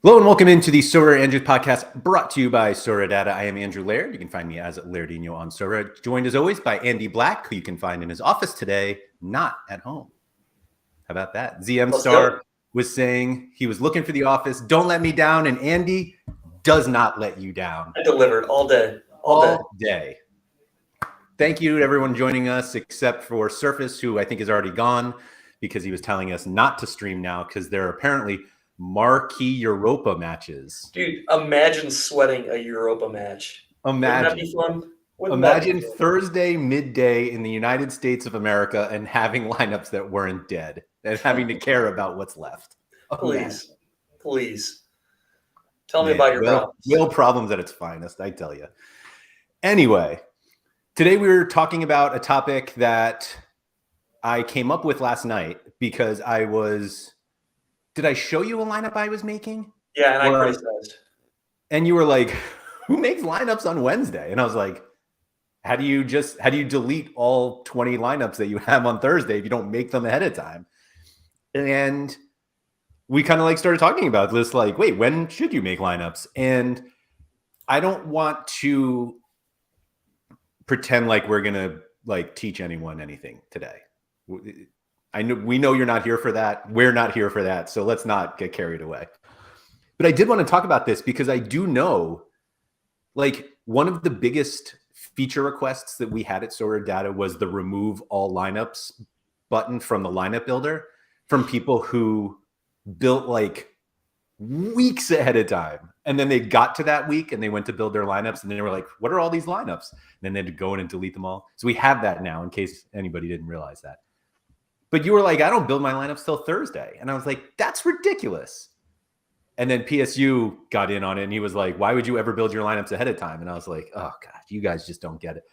Hello and welcome into the SorareAndrews podcast brought to you by Sorare. I am Andrew Laird. You can find me as Lairdinho on Sorare. Joined as always by Andy Black, who you can find in his office today, not at home. How about that? ZM Star was saying he was looking for the office. Don't let me down. And Andy does not let you down. I delivered all day. All day. Thank you to everyone joining us, except for Surface, who I think is already gone because he was telling us not to stream now because there are apparently marquee Europa matches. Dude, imagine sweating a Europa match. Imagine. Wouldn't that be fun? Imagine Thursday midday in the United States of America and having lineups that weren't dead and having to care about what's left. Please. Tell me about your problems. Real problems at its finest, I tell you. Anyway, today we were talking about a topic that I came up with last night because did I show you a lineup I was making? Yeah, and I criticized. And you were like, who makes lineups on Wednesday? And I was like, how do you delete all 20 lineups that you have on Thursday if you don't make them ahead of time? And we kind of started talking about this, wait, when should you make lineups? And I don't want to pretend like we're going to teach anyone anything today. We know you're not here for that. We're not here for that. So let's not get carried away. But I did want to talk about this because I do know, one of the biggest feature requests that we had at Sorare was the remove all lineups button from the lineup builder from people who built weeks ahead of time. And then they got to that week and they went to build their lineups and they were like, what are all these lineups? And then they had to go in and delete them all. So we have that now in case anybody didn't realize that. But you were like, I don't build my lineups till Thursday. And I was like, that's ridiculous. And then PSU got in on it and he was like, why would you ever build your lineups ahead of time? And I was like, oh God, you guys just don't get it.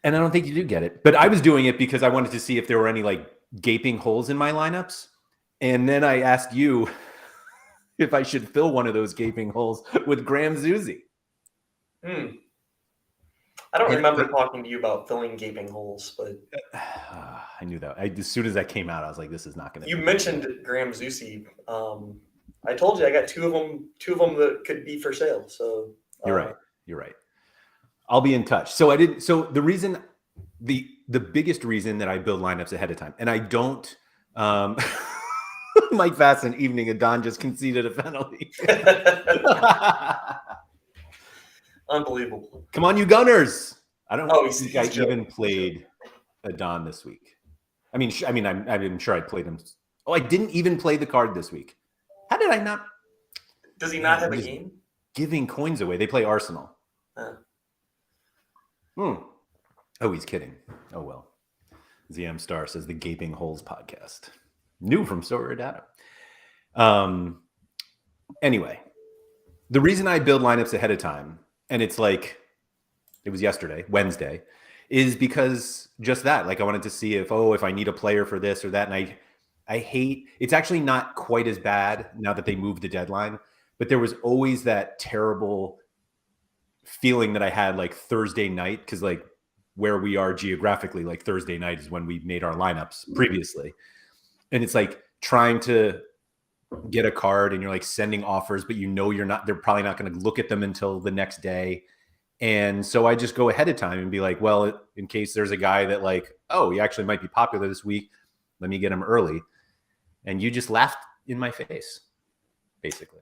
And I don't think you do get it. But I was doing it because I wanted to see if there were any gaping holes in my lineups. And then I asked you if I should fill one of those gaping holes with Graham Zuzi. I don't remember talking to you about filling gaping holes, but I knew that. As soon as that came out, I was like, "This is not going to." You mentioned Graham Zuzi. I told you I got two of them that could be for sale. So You're right. I'll be in touch. So I didn't. So the reason, the biggest reason that I build lineups ahead of time, and I don't. Mike Vasson, evening, and Don just conceded a penalty. Unbelievable. Come on, you Gunners. I don't think I joking. even played Adon this week. I'm sure I played him. Oh, I didn't even play the card this week. How did I not? Does he not have a game? Giving coins away. They play Arsenal. Oh, he's kidding. Oh, well. ZM Star says the Gaping Holes podcast. New from Sorare. Anyway, the reason I build lineups ahead of time, and it's it was yesterday, Wednesday, is because just that. I wanted to see if I need a player for this or that. And I hate, it's actually not quite as bad now that they moved the deadline, but there was always that terrible feeling that I had Thursday night, because where we are geographically, Thursday night is when we made our lineups previously. And it's trying to get a card and you're sending offers, but they're probably not going to look at them until the next day. And so I just go ahead of time and be like, well, in case there's a guy that he actually might be popular this week, let me get him early. And you just laughed in my face, basically.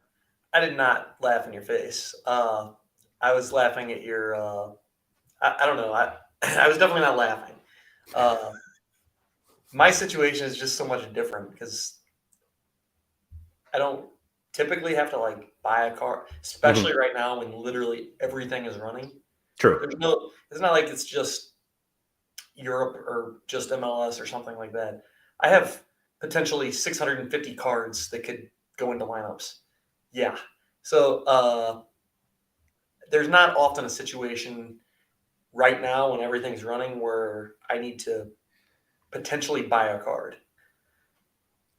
I did not laugh in your face. I was laughing at your, I don't know. I was definitely not laughing. My situation is just so much different because I don't typically have to buy a car, especially right now when literally everything is running. True. It's not like it's just Europe or just MLS or something like that. I have potentially 650 cards that could go into lineups. Yeah. So there's not often a situation right now when everything's running where I need to potentially buy a card.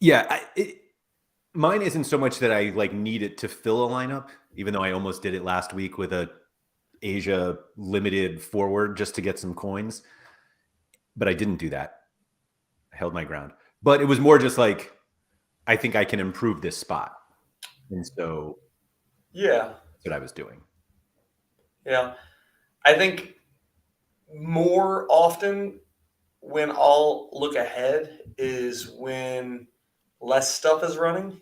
Yeah. Mine isn't so much that I need it to fill a lineup, even though I almost did it last week with a Asia limited forward just to get some coins. But I didn't do that. I held my ground. But it was more just I think I can improve this spot. And so Yeah. that's what I was doing. Yeah. I think more often when I'll look ahead is when less stuff is running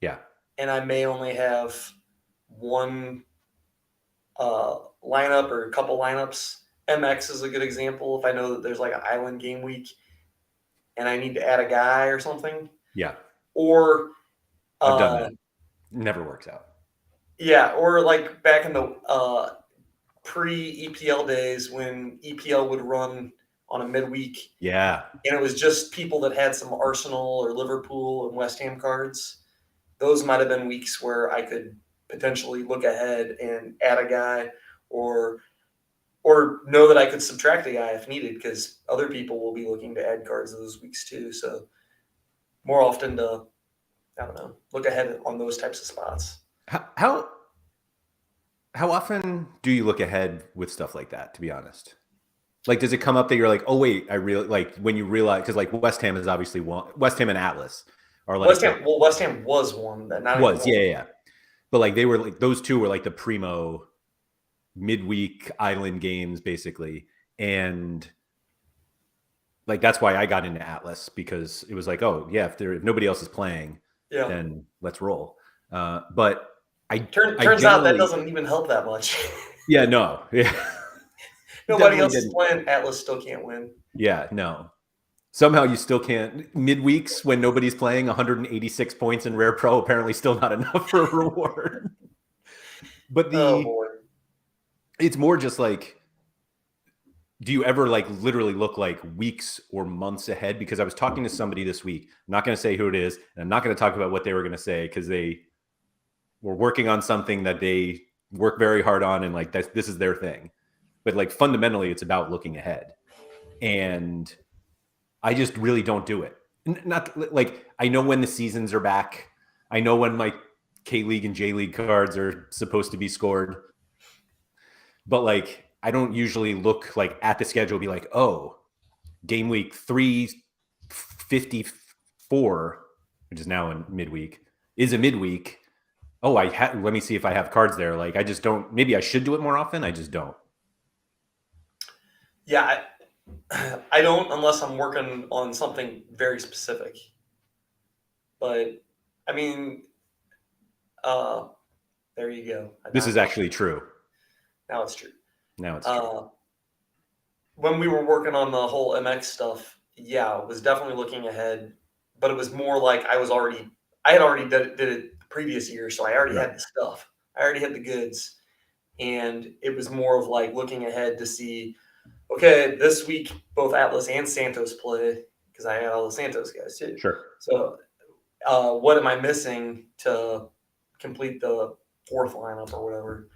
Yeah. and I may only have one lineup or a couple lineups. MX is a good example. If I know that there's like an island game week and I need to add a guy or something, Yeah. or I've done that. Never works out. yeah, or like back in the pre-EPL days when EPL would run on a midweek, Yeah. and it was just people that had some Arsenal or Liverpool and West Ham cards. Those might have been weeks where I could potentially look ahead and add a guy, or know that I could subtract a guy if needed, because other people will be looking to add cards those weeks too. So more often to, I don't know, look ahead on those types of spots. How often do you look ahead with stuff like that, to be honest? Like, does it come up that you're like, oh wait, I really like when you realize, because like West Ham is obviously one, West Ham and Atlas are like West Ham was one that not was, anymore. yeah. But like they were like those two were like the primo midweek island games basically. And like that's why I got into Atlas, because it was like, oh yeah, if nobody else is playing, Yeah. then let's roll. But I Turns out that doesn't even help that much. Yeah, no. Yeah. Nobody else is playing. Atlas still can't win. Yeah, no. Somehow you still can't. Midweeks when nobody's playing, 186 points in Rare Pro, apparently still not enough for a reward. But it's more just like, do you ever like literally look like weeks or months ahead? Because I was talking to somebody this week. I'm not going to say who it is, and I'm not going to talk about what they were going to say, because they were working on something that they work very hard on, and like this is their thing. But like fundamentally, it's about looking ahead. And I just really don't do it. Not like, I know when the seasons are back. I know when my K League and J League cards are supposed to be scored. But like, I don't usually look like at the schedule, be like, oh, game week 354, which is now in midweek, is a midweek. Oh, let me see if I have cards there. Like, I just don't. Maybe I should do it more often. I just don't. Yeah, I don't, unless I'm working on something very specific. But I mean, there you go. This is actually true. Now it's true. Now it's true. When we were working on the whole MX stuff, yeah, I was definitely looking ahead, but it was more like I had already did it the previous year, so I already had the stuff. I already had the goods, and it was more of like looking ahead to see, okay, this week both Atlas and Santos play, because I had all the Santos guys too. Sure. So what am I missing to complete the fourth lineup or whatever?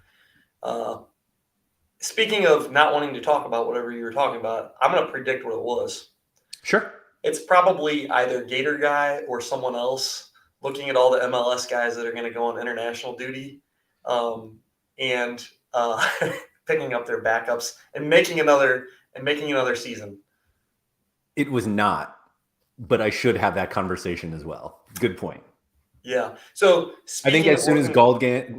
Speaking of not wanting to talk about whatever you were talking about, I'm going to predict what it was. Sure. It's probably either Gator Guy or someone else looking at all the MLS guys that are going to go on international duty, and picking up their backups and making another season. It was not, but I should have that conversation as well. Good point. Yeah. So I think as soon as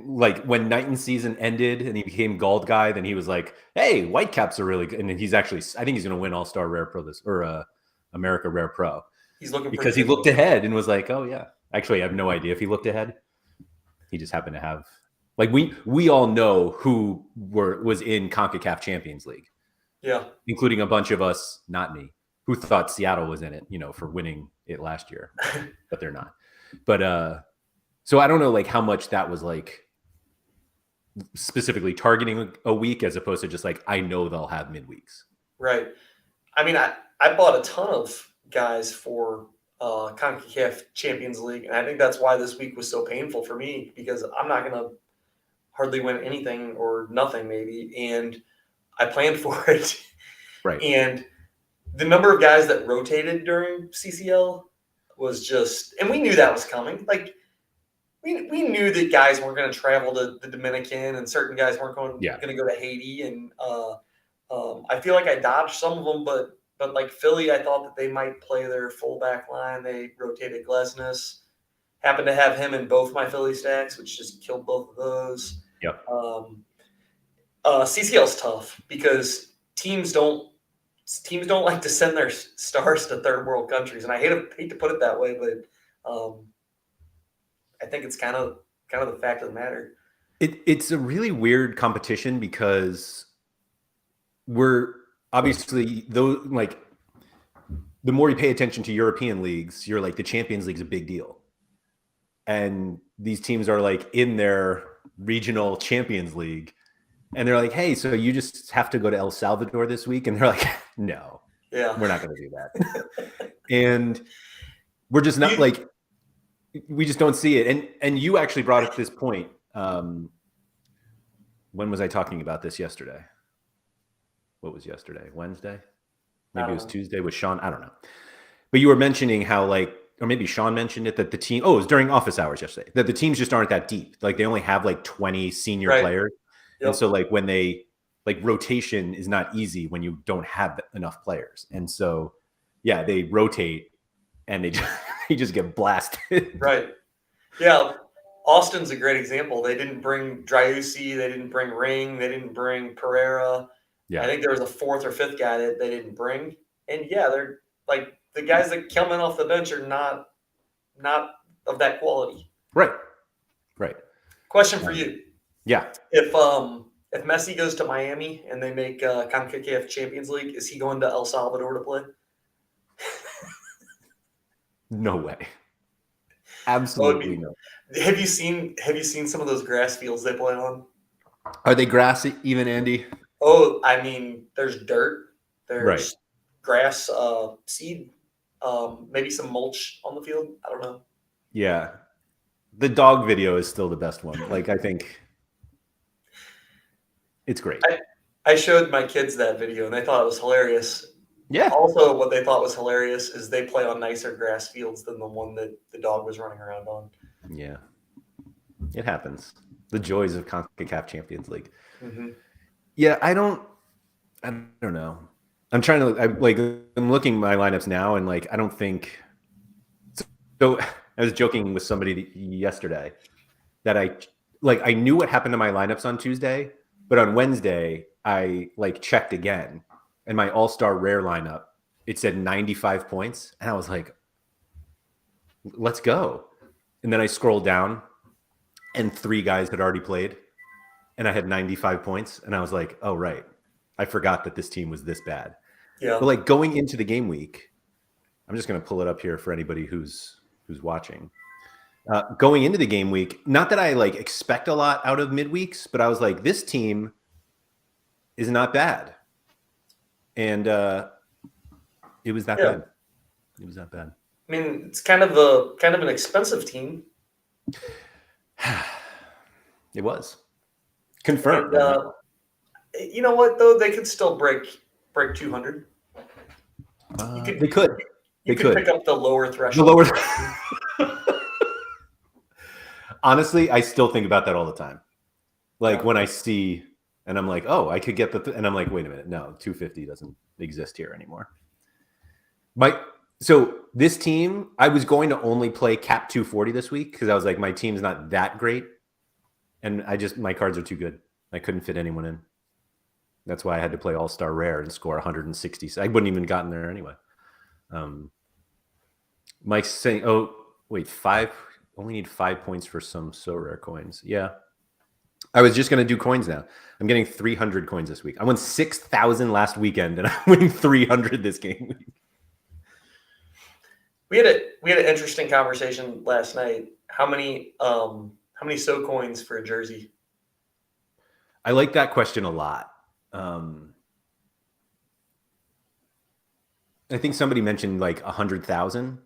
like when Knighton's season ended and he became Gold Guy, then he was like, "Hey, Whitecaps are really good," and he's actually, I think he's going to win All-Star Rare Pro America Rare Pro. He's looking because he looked ahead and was like, "Oh yeah." Actually, I have no idea if he looked ahead. He just happened to have, like, we all know who was in CONCACAF Champions League. Yeah, including a bunch of us, not me, who thought Seattle was in it, for winning it last year, but they're not. But so I don't know like how much that was like specifically targeting a week as opposed to just like, I know they'll have midweeks. Right. I mean, I bought a ton of guys for CONCACAF Champions League, and I think that's why this week was so painful for me, because I'm not going to hardly win anything or nothing maybe, and I planned for it. Right. And the number of guys that rotated during CCL was just, and we knew that was coming. Like, we knew that guys weren't going to travel to the Dominican, and certain guys weren't going to go to Haiti. And I feel like I dodged some of them, but like Philly, I thought that they might play their fullback line. They rotated Glesnes. Happened to have him in both my Philly stacks, which just killed both of those. Yep. CCL's tough because teams don't like to send their stars to third world countries, and I hate to put it that way, but I think it's kind of the fact of the matter. It's a really weird competition because we're obviously the more you pay attention to European leagues, you're like the Champions League's a big deal, and these teams are like in their regional Champions League. And they're like, hey, so you just have to go to El Salvador this week? And they're like, no, we're not going to do that. And we're just not we just don't see it. And you actually brought up this point. When was I talking about this yesterday? What was yesterday? Wednesday? Maybe it was Tuesday with Sean. I don't know. But you were mentioning how or maybe Sean mentioned it, that the team, it was during office hours yesterday, that the teams just aren't that deep. Like they only have 20 senior players. Yep. And so when they rotation is not easy when you don't have enough players. And so, yeah, they rotate and they just get blasted. Right. Yeah. Austin's a great example. They didn't bring Driussi. They didn't bring Ring. They didn't bring Pereira. Yeah. I think there was a fourth or fifth guy that they didn't bring. And yeah, they're the guys that come in off the bench are not of that quality. Right. Right. Question for you. Yeah. If Messi goes to Miami and they make CONCACAF Champions League, is he going to El Salvador to play? No way. Absolutely no. Have you seen some of those grass fields they play on? Are they grassy even, Andy? Oh, I mean, there's dirt, there's grass, seed, maybe some mulch on the field. I don't know. Yeah. The dog video is still the best one. I think it's great. I showed my kids that video and they thought it was hilarious. Yeah. Also, what they thought was hilarious is they play on nicer grass fields than the one that the dog was running around on. Yeah. It happens. The joys of CONCACAF Champions League. Mm-hmm. Yeah, I don't know. I'm trying to I'm looking at my lineups now and I don't think so. I was joking with somebody yesterday that I knew what happened to my lineups on Tuesday, but on Wednesday I checked again, and my all-star rare lineup, it said 95 points, and I was like, let's go. And then I scrolled down and 3 guys had already played and I had 95 points, and I was like, oh right, I forgot that this team was this bad. Yeah. But going into the game week, I'm just going to pull it up here for anybody who's watching. Going into the game week, not that I expect a lot out of midweeks, but I was like, this team is not bad. And it was that bad. It was that bad. I mean, it's kind of an expensive team. It was confirmed. And, you know what though? They could still break 200. They could. You could pick up the lower threshold. The lower. Honestly, I still think about that all the time. When I see, and I'm like, oh, I could get and I'm like, wait a minute, no, 250 doesn't exist here anymore. So this team, I was going to only play cap 240 this week because I was like, my team's not that great, and my cards are too good. I couldn't fit anyone in. That's why I had to play all-star rare and score 160. So I wouldn't even gotten there anyway. Mike's saying, oh, wait, 5, only need 5 points for some Sorare coins. Yeah. I was just going to do coins now. I'm getting 300 coins this week. I won 6,000 last weekend, and I'm winning 300 this game week. We had an interesting conversation last night. How many so coins for a jersey? I like that question a lot. I think somebody mentioned 100,000,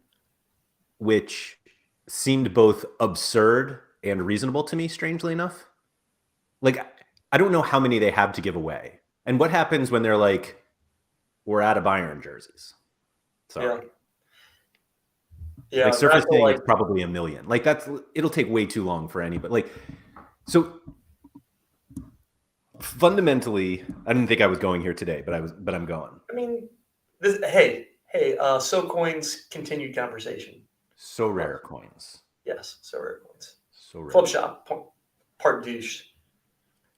which seemed both absurd and reasonable to me, strangely enough. I don't know how many they have to give away. And what happens when they're like, we're out of Bayern jerseys? Sorry. Yeah. Surface saying it's probably 1 million. It'll take way too long for anybody. So fundamentally, I didn't think I was going here today, but I'm going. I mean, so coins continued conversation. So rare coins. Yes, Sorare coins. Sorare. Club shop, part douche.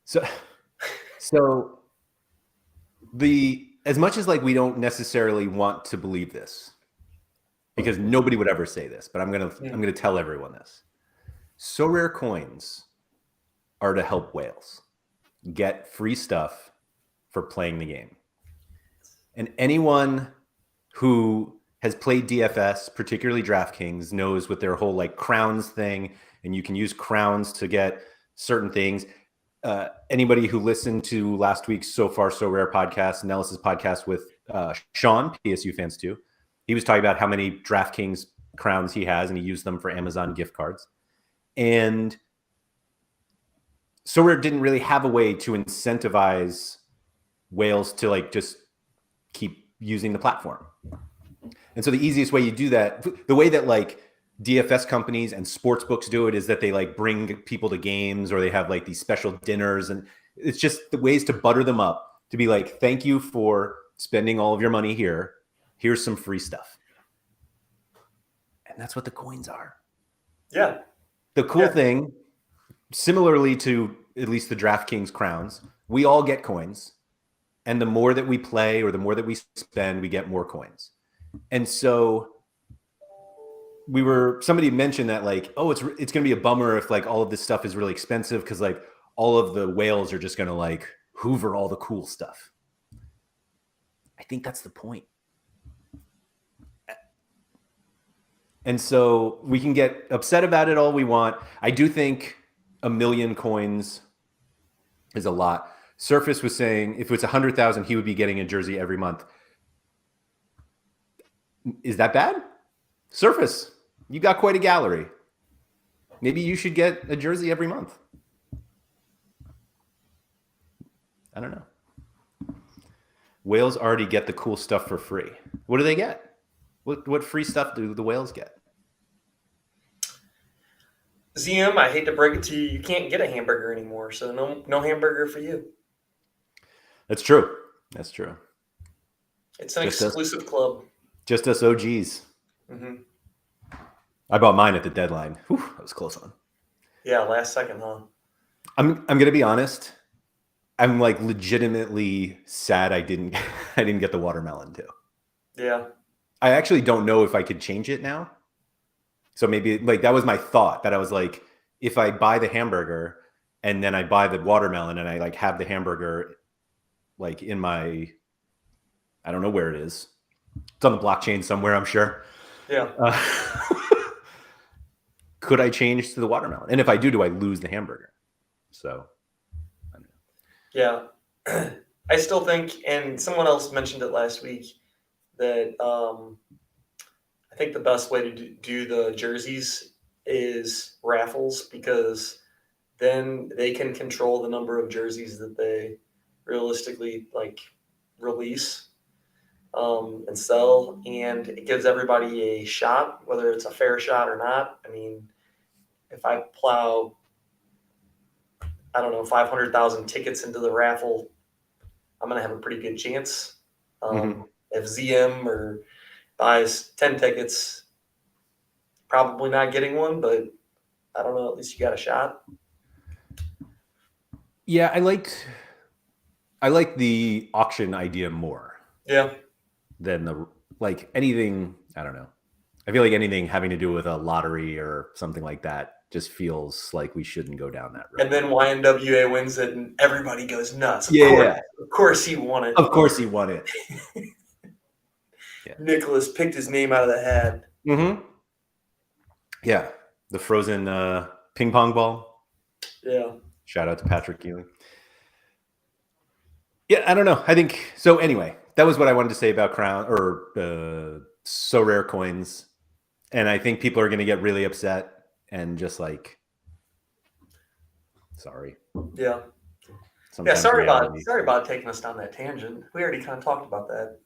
So as much as like we don't necessarily want to believe this, because nobody would ever say this, but I'm gonna tell everyone this. Sorare coins are to help whales get free stuff for playing the game. And anyone who has played DFS, particularly DraftKings, knows with their whole like crowns thing, and you can use crowns to get certain things. Anybody who listened to last week's So Far So Rare podcast, Nellis's podcast with Sean, PSU fans too, he was talking about how many DraftKings crowns he has, and he used them for Amazon gift cards. And Sorare didn't really have a way to incentivize whales to like just keep using the platform. And so the easiest way you do that, the way that like DFS companies and sports books do it, is that they like bring people to games, or they have like these special dinners, and it's just the ways to butter them up to be like, thank you for spending all of your money here. Here's some free stuff. And that's what the coins are. Yeah. The cool thing, similarly to at least the DraftKings crowns, we all get coins. And the more that we play or the more that we spend, we get more coins. And so somebody mentioned that like, oh, it's going to be a bummer if like all of this stuff is really expensive, because like all of the whales are just going to like hoover all the cool stuff. I think that's the point. And so we can get upset about it all we want. I do think 1 million coins is a lot. Surface was saying if it's 100,000, he would be getting a jersey every month. Is that bad? Surface, you got quite a gallery. Maybe you should get a jersey every month. I don't know. Whales already get the cool stuff for free. What do they get? What free stuff do the whales get? ZM, I hate to break it to you, you can't get a hamburger anymore, so no hamburger for you. That's true. That's true. It's an exclusive club. Just us OGs. Mm-hmm. I bought mine at the deadline. Whew, that was close on. Yeah, last second, huh? I'm gonna be honest. I'm like legitimately sad I didn't get the watermelon too. Yeah. I actually don't know if I could change it now. So maybe like that was my thought, that I was like, if I buy the hamburger and then I buy the watermelon and I like have the hamburger like in my, I don't know where it is. It's on the blockchain somewhere, I'm sure. Yeah. Could I change to the watermelon? And if I do I lose the hamburger? So, I don't know. Yeah. I still think, and someone else mentioned it last week, that I think the best way to do the jerseys is raffles, because then they can control the number of jerseys that they realistically like release and sell, and it gives everybody a shot, whether it's a fair shot or not. I mean, if I plow, I don't know, 500,000 tickets into the raffle, I'm going to have a pretty good chance. If ZM or buys 10 tickets, probably not getting one, but I don't know, at least you got a shot. Yeah, I like the auction idea more. Yeah. Than the like anything, I don't know. I feel like anything having to do with a lottery or something like that just feels like we shouldn't go down that road. And then YNWA wins it and everybody goes nuts. Of course he won it. Of course he won it. Yeah. Nicholas picked his name out of the hat. Mm-hmm. Yeah. The frozen ping pong ball. Yeah. Shout out to Patrick Ewing. Yeah, I don't know. I think so. Anyway, that was what I wanted to say about Crown or Sorare coins. And I think people are going to get really upset and just like, sorry. Yeah. Sometimes sorry about taking us down that tangent. We already kind of talked about that.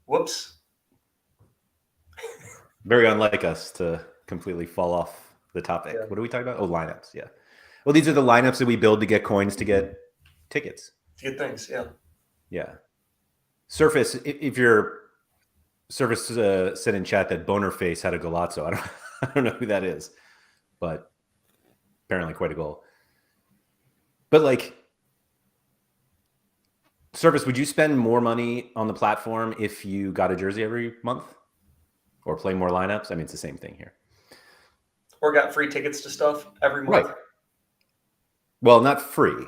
Whoops. Very unlike us to completely fall off the topic. Yeah. What are we talking about? Oh, lineups. Yeah. Well, these are the lineups that we build to get coins to get tickets. To get things, yeah. Yeah. Surface, if you're Service said in chat that Boner Face had a golazzo. I don't know who that is, but apparently quite a goal. But like, Service, would you spend more money on the platform if you got a jersey every month or play more lineups? I mean, it's the same thing here. Or got free tickets to stuff every month. Right. Well, not free.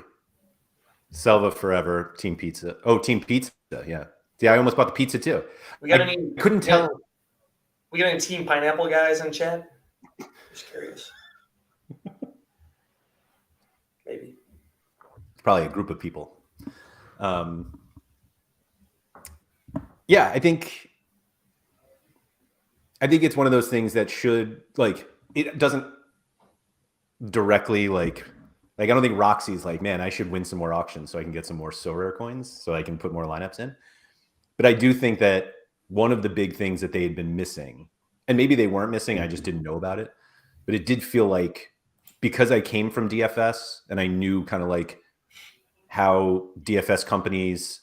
Selva Forever, Team Pizza. Oh, Team Pizza. Yeah. Yeah, I almost bought the pizza too. We got couldn't tell. We got any Team Pineapple guys in chat? Just curious. Maybe. It's probably a group of people. Yeah, I think it's one of those things that should, like, it doesn't directly like I don't think Roxy's like, man, I should win some more auctions so I can get some more Sorare coins so I can put more lineups in. But I do think that one of the big things that they had been missing, and maybe they weren't missing, I just didn't know about it, but it did feel like, because I came from DFS and I knew kind of like how DFS companies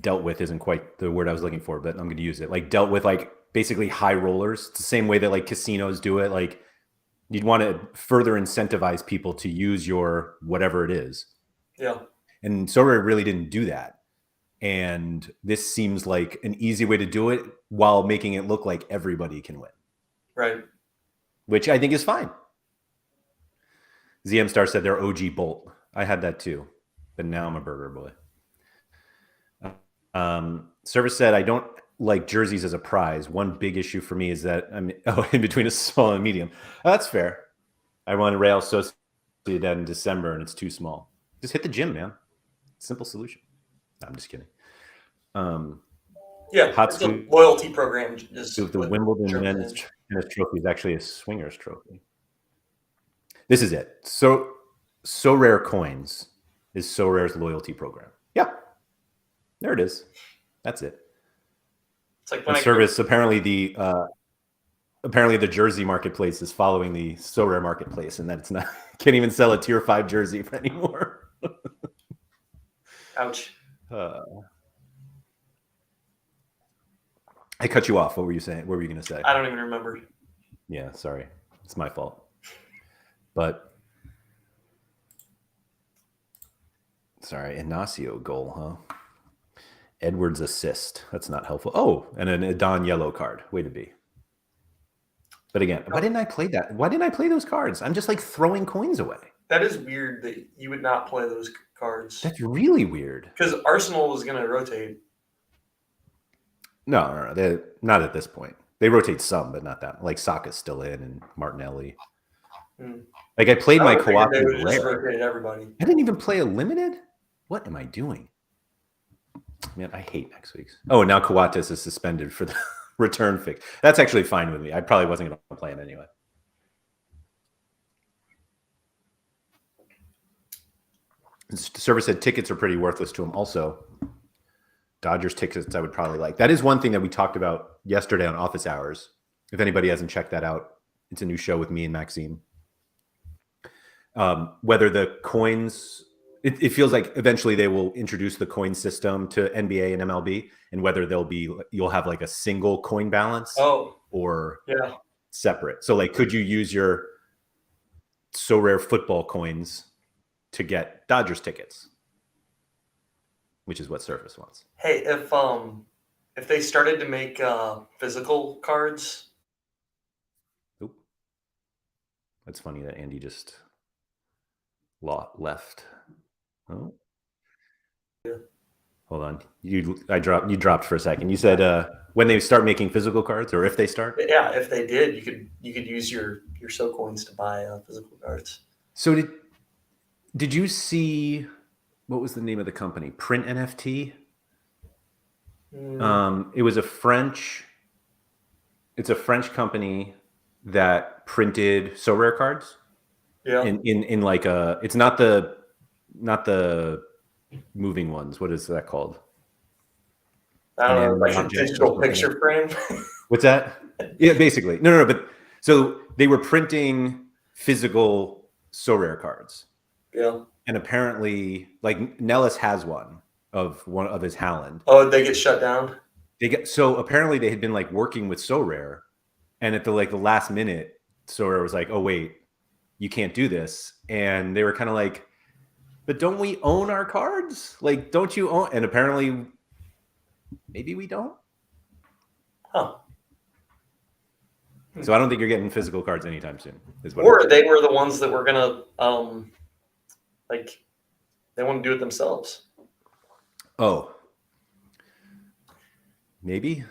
dealt with, isn't quite the word I was looking for, but I'm going to use it, like dealt with like basically high rollers. It's the same way that like casinos do it. Like, you'd want to further incentivize people to use your whatever it is. Yeah. And Sorare really didn't do that. And this seems like an easy way to do it while making it look like everybody can win. Right. Which I think is fine. ZM Star said they're OG Bolt. I had that too, but now I'm a burger boy. Service said, I don't like jerseys as a prize. One big issue for me is that I'm in between a small and medium. Oh, that's fair. I want Real Sociedad in December and it's too small. Just hit the gym, man. Simple solution. No, I'm just kidding. Yeah, it's a loyalty program. The Wimbledon men's tennis trophy is actually a swingers trophy. This is it. So Sorare Coins is Sorare's loyalty program. Yeah, there it is. That's it. It's like when Service, apparently the jersey marketplace is following the Sorare marketplace, and that it's not, can't even sell a tier 5 jersey anymore. Ouch. I cut you off. What were you saying? What were you going to say? I don't even remember. Yeah, sorry. It's my fault. But sorry, Inacio goal, huh? Edwards assist. That's not helpful. Oh, and an Adon yellow card. Way to be. But again, why didn't I play that? Why didn't I play those cards? I'm just like throwing coins away. That is weird that you would not play those cards. That's really weird. Because Arsenal was going to rotate. No, they're not at this point. They rotate some, but not that. Like Saka's still in and Martinelli. Like I played my cooperative rare. Everybody. I didn't even play a limited. What am I doing? Man, I hate next week's. Oh, now Coates is suspended for the return fix. That's actually fine with me. I probably wasn't going to play him anyway. Service said tickets are pretty worthless to him. Also, Dodgers tickets I would probably like. That is one thing that we talked about yesterday on Office Hours. If anybody hasn't checked that out, it's a new show with me and Maxime. Whether the coins, it feels like eventually they will introduce the coin system to NBA and MLB, and whether you'll have like a single coin balance or separate. So like, could you use your Sorare football coins to get Dodgers tickets? Which is what Surface wants. Hey, if they started to make physical cards. Oop. That's funny that Andy just left. Oh. Yeah. Hold on. You dropped for a second. You said when they start making physical cards, or if they start? Yeah, if they did, you could use your SO coins to buy physical cards. So did you see, what was the name of the company? Print NFT? It was a French company that printed Sorare cards. Yeah. In like a, it's not the moving ones. What is that called? I don't know, like a digital picture frame. What's that? Yeah, basically. No. But so they were printing physical Sorare cards. Yeah. And apparently, like Nellis has one of his Haaland. Oh, they get shut down? So apparently they had been like working with Sorare, and at the last minute, Sorare was like, "Oh wait, you can't do this," and they were kind of like, "But don't we own our cards? Like, don't you own?" And apparently, maybe we don't. Huh. So I don't think you're getting physical cards anytime soon. Or they were the ones that were gonna like they want to do it themselves. Oh, maybe.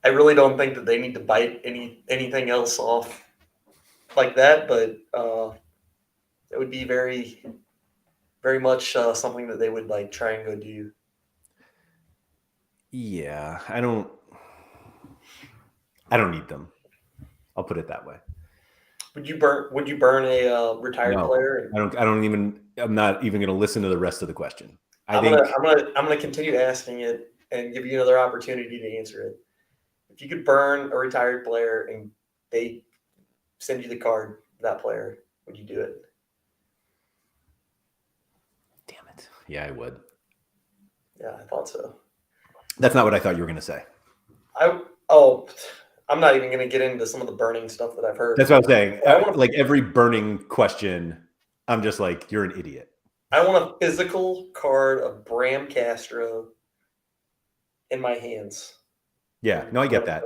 I really don't think that they need to bite anything else off like that, but it would be very, very much something that they would like try and go do. Yeah, I don't need them. I'll put it that way. Would you burn a retired player? I'm not even going to listen to the rest of the question. I'm gonna continue asking it and give you another opportunity to answer it. If you could burn a retired player and they send you the card of that player, would you do it? Damn it. Yeah, I would. Yeah, I thought so. That's not what I thought you were going to say. I'm not even going to get into some of the burning stuff that I've heard. That's what I'm saying. Like every burning question, I'm just like, you're an idiot. I want a physical card of Bram Castro in my hands. Yeah, no, I get that.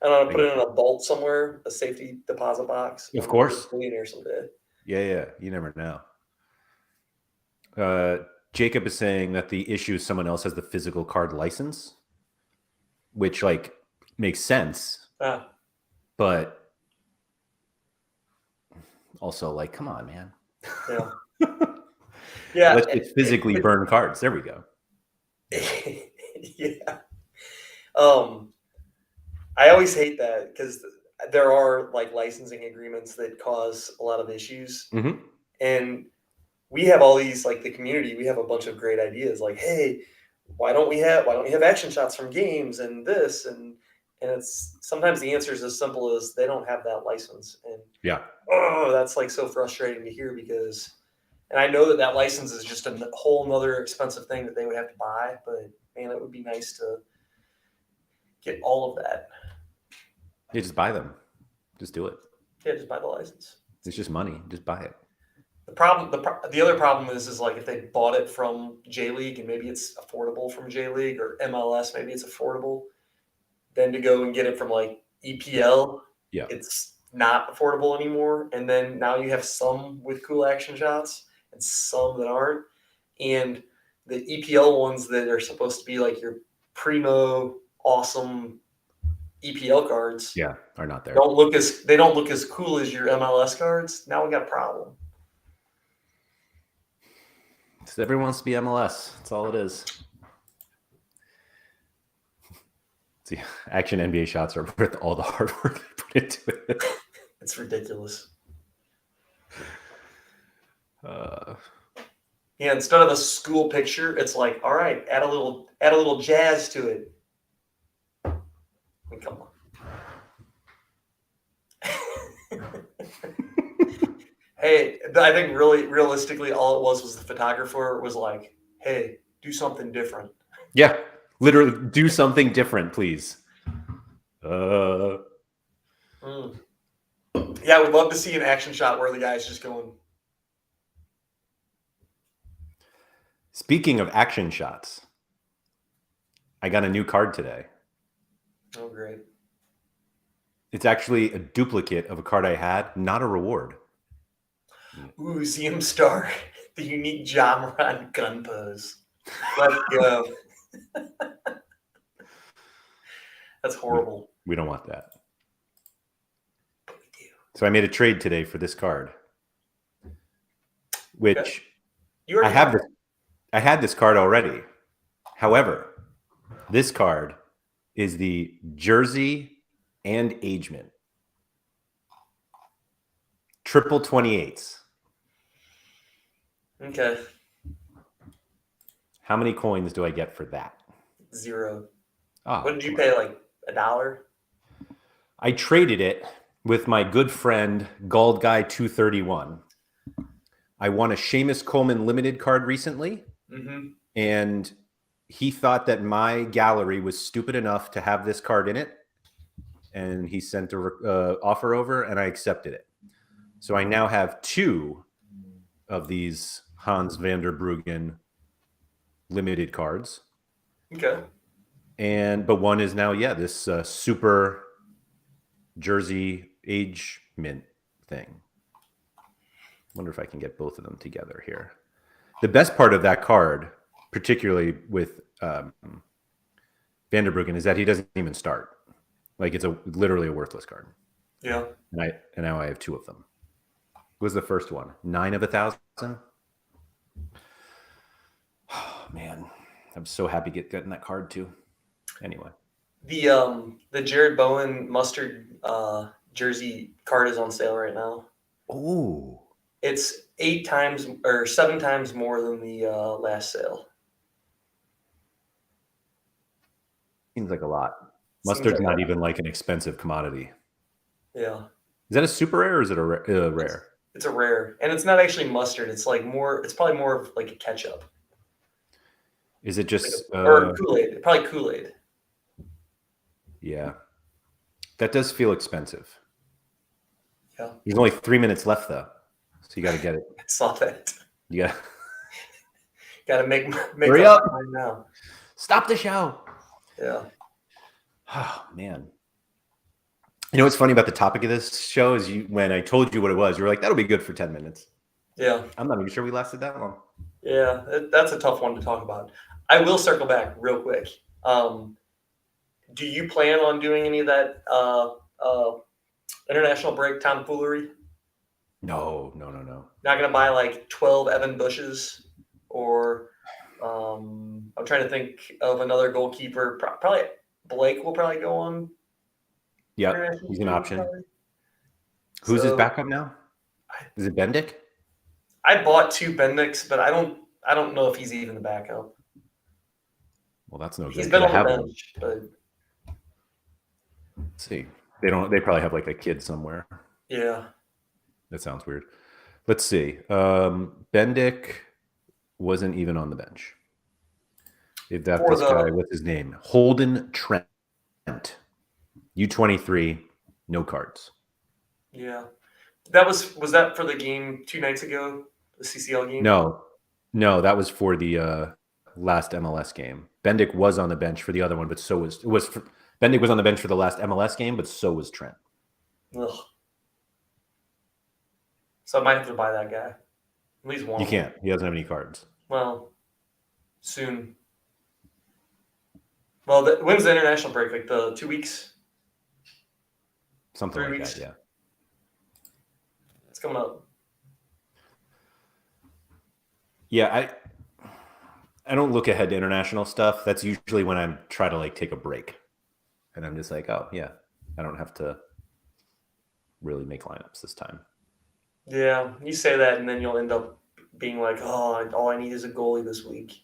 And I'm going to put it in a vault somewhere, a safety deposit box. Of course. Millionaire someday. Yeah. You never know. Jacob is saying that the issue is someone else has the physical card license, which like makes sense. But also like, come on, man. Yeah. Yeah. Let's just physically burn cards. There we go. Yeah. I always hate that because there are like licensing agreements that cause a lot of issues. Mm-hmm. And we have all these, like the community, we have a bunch of great ideas like, hey, why don't you have action shots from games and this? And it's sometimes the answer is as simple as they don't have that license. And yeah, that's like so frustrating to hear because, and I know that license is just a whole nother expensive thing that they would have to buy, but man, it would be nice to get all of that. You just buy them. Just do it. Yeah, just buy the license. It's just money. Just buy it. The other problem is like if they bought it from J League and maybe it's affordable from J League or MLS, maybe it's affordable. Then to go and get it from like EPL, yeah, it's not affordable anymore. And then now you have some with cool action shots and some that aren't. And the EPL ones that are supposed to be like your primo awesome EPL cards, yeah, are not there. They don't look as cool as your MLS cards. Now we got a problem. Everyone wants to be MLS. That's all it is. See, action NBA shots are worth all the hard work they put into it. It's ridiculous. Yeah, instead of a school picture, it's like, all right, add a little jazz to it. I mean, come on. Hey, I think really realistically, all it was the photographer was like, hey, do something different. Yeah, literally do something different, please. Yeah, I would love to see an action shot where the guy's just going. Speaking of action shots, I got a new card today. Oh, great. It's actually a duplicate of a card I had, not a reward. Ooh, ZM Star, the unique Ja Morant gun pose. Let's go. That's horrible. We don't want that. But we do. So I made a trade today for this card, which I had this card already. However, this card is the jersey and agement. Triple 28s. Okay. How many coins do I get for that? 0. Oh, what did you pay, like $1? I traded it with my good friend Gald Guy 231. I won a Seamus Coleman limited card recently, and he thought that my gallery was stupid enough to have this card in it, and he sent a offer over, and I accepted it. So I now have 2 of these Hans van der Bruggen limited cards. Okay. But one is now, this super jersey age mint thing. Wonder if I can get both of them together here. The best part of that card, particularly with Van der Bruggen, is that he doesn't even start. Like, it's literally a worthless card. Yeah. And now I have 2 of them. What was the first one? 9 of 1,000. Oh, man, I'm so happy getting that card too. Anyway, the Jared Bowen mustard jersey card is on sale right now. Oh, it's 8 times or 7 times more than the last sale. Seems like a lot. Mustard's not even like an expensive commodity. Yeah. Is that a super rare or is it a rare? It's a rare, and it's not actually mustard. It's like more. It's probably more of like a ketchup. Is it just or Kool-Aid? Probably Kool-Aid. Yeah, that does feel expensive. Yeah. There's only 3 minutes left though, so you got to get it. I saw that. Yeah. Got to make Hurry up right now. Stop the show. Yeah. Oh man. You know what's funny about the topic of this show is when I told you what it was, you were like, that'll be good for 10 minutes. Yeah. I'm not even sure we lasted that long. Yeah, that's a tough one to talk about. I will circle back real quick. Do you plan on doing any of that international break tomfoolery? No. Not going to buy like 12 Evan Bushes or I'm trying to think of another goalkeeper. Probably Blake will probably go on. Yeah, he's an option. Probably. Who's his backup now? Is it Bendik? I bought 2 Bendiks, but I don't know if he's even the backup. Well, that's no good. He's been on the bench, but let's see. They probably have like a kid somewhere. Yeah. That sounds weird. Let's see. Bendik wasn't even on the bench. They've got this guy, what's his name? Holden Trent. U23, no cards. Yeah. Was that for the game 2 nights ago? The CCL game? No, that was for the last MLS game. Bendik was on the bench for the other one, but Bendik was on the bench for the last MLS game, but so was Trent. Ugh. So I might have to buy that guy. At least one. You can't. He doesn't have any cards. Well, soon. Well, when's the international break? Like the 2 weeks? Something 3 like weeks? that, yeah. It's coming up. Yeah, I don't look ahead to international stuff. That's usually when I try to like take a break. And I'm just like, oh, yeah, I don't have to really make lineups this time. Yeah, you say that, and then you'll end up being like, oh, all I need is a goalie this week.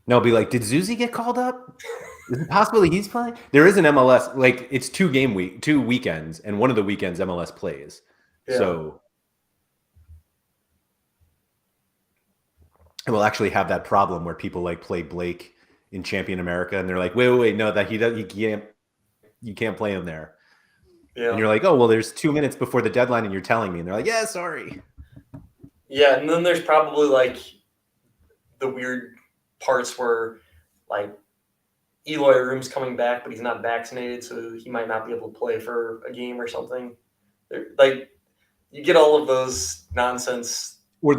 No, I'll be like, did Zuzi get called up? Is it possible that he's playing? There is an MLS, like it's 2 weekends, and one of the weekends MLS plays. Yeah. So I will actually have that problem where people like play Blake in Champion America, and they're like, wait, no, that you can't play him there. Yeah. And you're like, oh, well, there's 2 minutes before the deadline, and you're telling me, and they're like, yeah, sorry. Yeah, and then there's probably like the weird parts where like Eloy Room's coming back, but he's not vaccinated, so he might not be able to play for a game or something. Like you get all of those nonsense. Or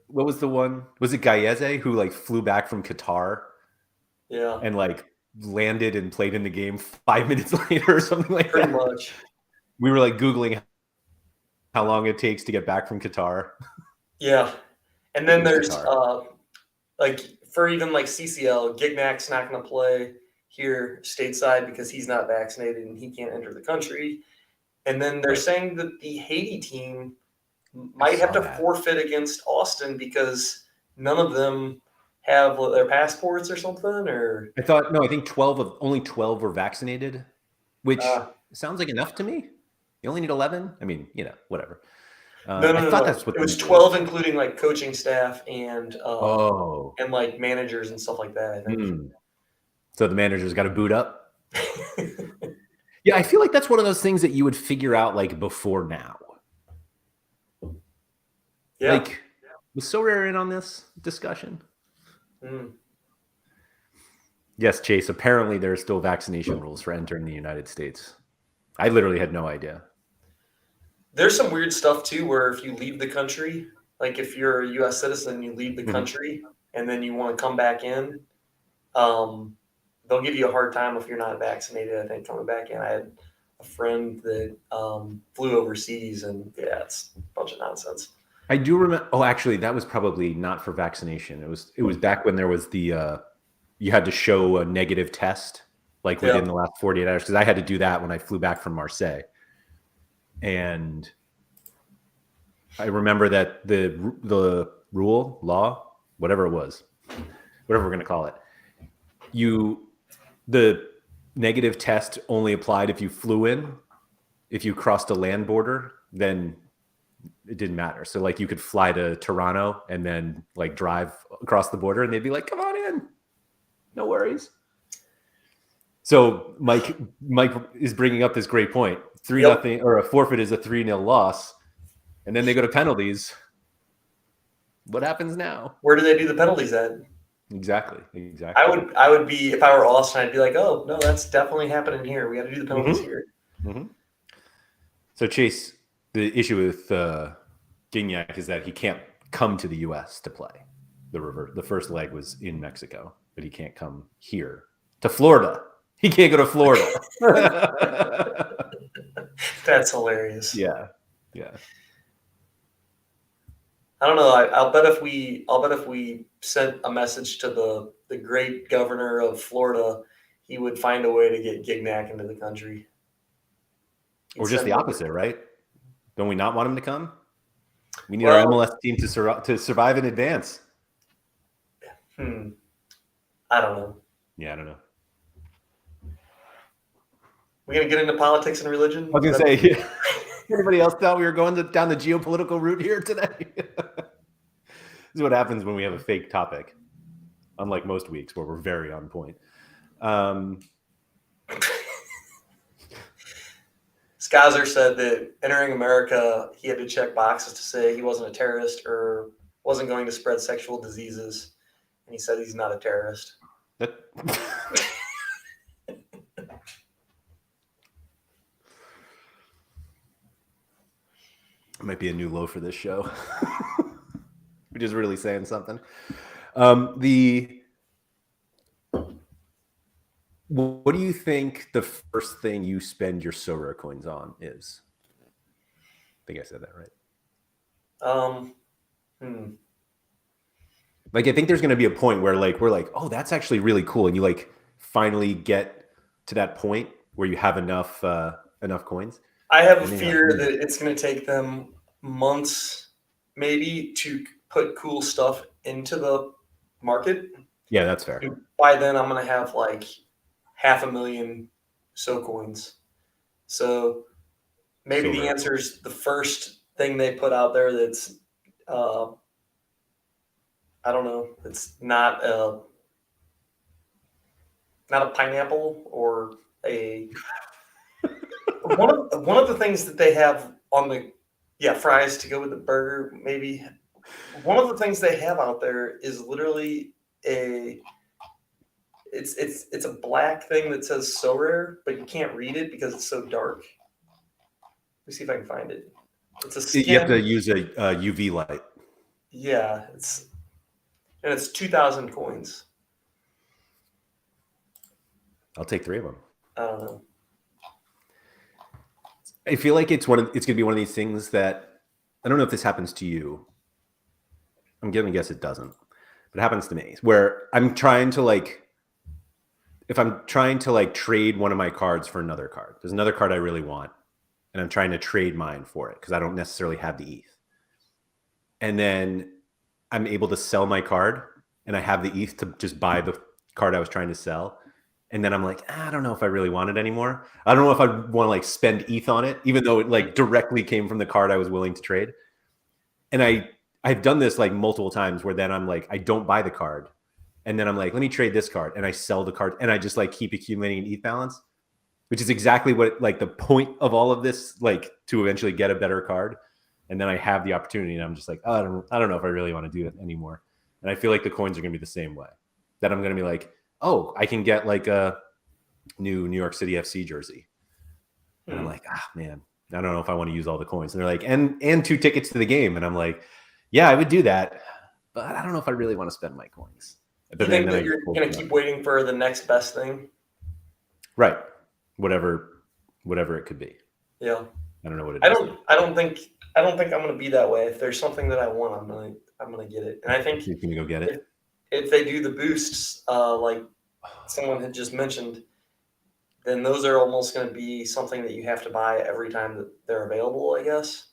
what was the one? Was it Gaieze who like flew back from Qatar? Yeah. And like landed and played in the game 5 minutes later or something like Pretty that. Pretty much. We were like Googling how long it takes to get back from Qatar. Yeah. And then there's like for even like CCL, Gignac's not going to play here stateside because he's not vaccinated and he can't enter the country. And then they're saying that the Haiti team might have to forfeit against Austin because none of them have their passports or something. Or I think only 12 were vaccinated, which sounds like enough to me. You only need 11. I mean, whatever. No, I no, thought no. that's what It was the 12, including like coaching staff and Oh, like managers and stuff like that, I think. So the manager's got to boot up. Yeah, I feel like that's one of those things that you would figure out like before now. Yeah. Like, was Sorare in on this discussion? Yes, Chase. Apparently, there are still vaccination rules for entering the United States. I literally had no idea. There's some weird stuff too, where if you leave the country, like if you're a U.S. citizen, you leave the country and then you want to come back in, they'll give you a hard time if you're not vaccinated. I think coming back in, I had a friend that flew overseas, and yeah, it's a bunch of nonsense. I do remember. Oh, actually, that was probably not for vaccination. It was back when there was the you had to show a negative test like within the last 48 hours, because I had to do that when I flew back from Marseille. And I remember that the rule, law, whatever it was, whatever we're going to call it, the negative test only applied if you flew in. If you crossed a land border, then it didn't matter. So like you could fly to Toronto and then like drive across the border and they'd be like, come on in. No worries. So Mike is bringing up this great point. 3-0 or a forfeit is a 3-0 loss. And then they go to penalties. What happens now? Where do they do the penalties at? Exactly. I would be, if I were Austin, I'd be like, oh no, that's definitely happening here. We got to do the penalties here. So Chase, the issue with Gignac is that he can't come to the U.S. to play. The first leg was in Mexico, but he can't come here to Florida. He can't go to Florida. That's hilarious. Yeah. I don't know. I'll bet if we sent a message to the great governor of Florida, he would find a way to get Gignac into the country. Or just the opposite, right? Don't we not want him to come? We need our MLS team to survive in advance. I don't know. Yeah, I don't know. We're going to get into politics and religion? I was going to say, yeah. Anybody else thought we were going down the geopolitical route here today? This is what happens when we have a fake topic, unlike most weeks where we're very on point. Skazer said that entering America, he had to check boxes to say he wasn't a terrorist or wasn't going to spread sexual diseases. And he said he's not a terrorist. Might be a new low for this show, which is really saying something. What do you think the first thing you spend your Sorare coins on is? I think I said that right. Like, I think there's going to be a point where like we're like, oh, that's actually really cool, and you like finally get to that point where you have enough coins. I have a fear that it's going to take them months, maybe, to put cool stuff into the market. Yeah, that's fair. And by then, I'm going to have like 500,000 So coins. So maybe the answer is the first thing they put out there that's, I don't know, it's not a pineapple or a... One of the things that they have on the fries to go with the burger, maybe. One of the things they have out there is literally it's a black thing that says Sorare, but you can't read it because it's so dark. Let me see if I can find it. It's a skin. You have to use a UV light. Yeah, it's 2,000 coins. I'll take 3 of them. I don't know. I feel like it's going to be one of these things that, I don't know if this happens to you. I'm going to guess it doesn't, but it happens to me where I'm trying to like, if I'm trying to like trade one of my cards for another card, there's another card I really want, and I'm trying to trade mine for it because I don't necessarily have the ETH. And then I'm able to sell my card and I have the ETH to just buy the card I was trying to sell. And then I'm like, I don't know if I really want it anymore. I don't know if I want to like spend ETH on it, even though it like directly came from the card I was willing to trade. And I've done this like multiple times where then I'm like, I don't buy the card. And then I'm like, let me trade this card. And I sell the card. And I just like keep accumulating ETH balance, which is exactly what like the point of all of this, like to eventually get a better card. And then I have the opportunity and I'm just like, oh, I don't know if I really want to do it anymore. And I feel like the coins are going to be the same way. That I'm going to be like, oh, I can get like a new New York City FC jersey. And I'm like, man, I don't know if I want to use all the coins. And they're like, and 2 tickets to the game. And I'm like, yeah, I would do that. But I don't know if I really want to spend my coins. But you think that you're going to keep waiting for the next best thing? Right. Whatever it could be. Yeah. I don't know what it is. I don't think I'm going to be that way. If there's something that I want, I'm going to get it. And I think you're going to go get it. If they do the boosts, like someone had just mentioned, then those are almost going to be something that you have to buy every time that they're available, I guess.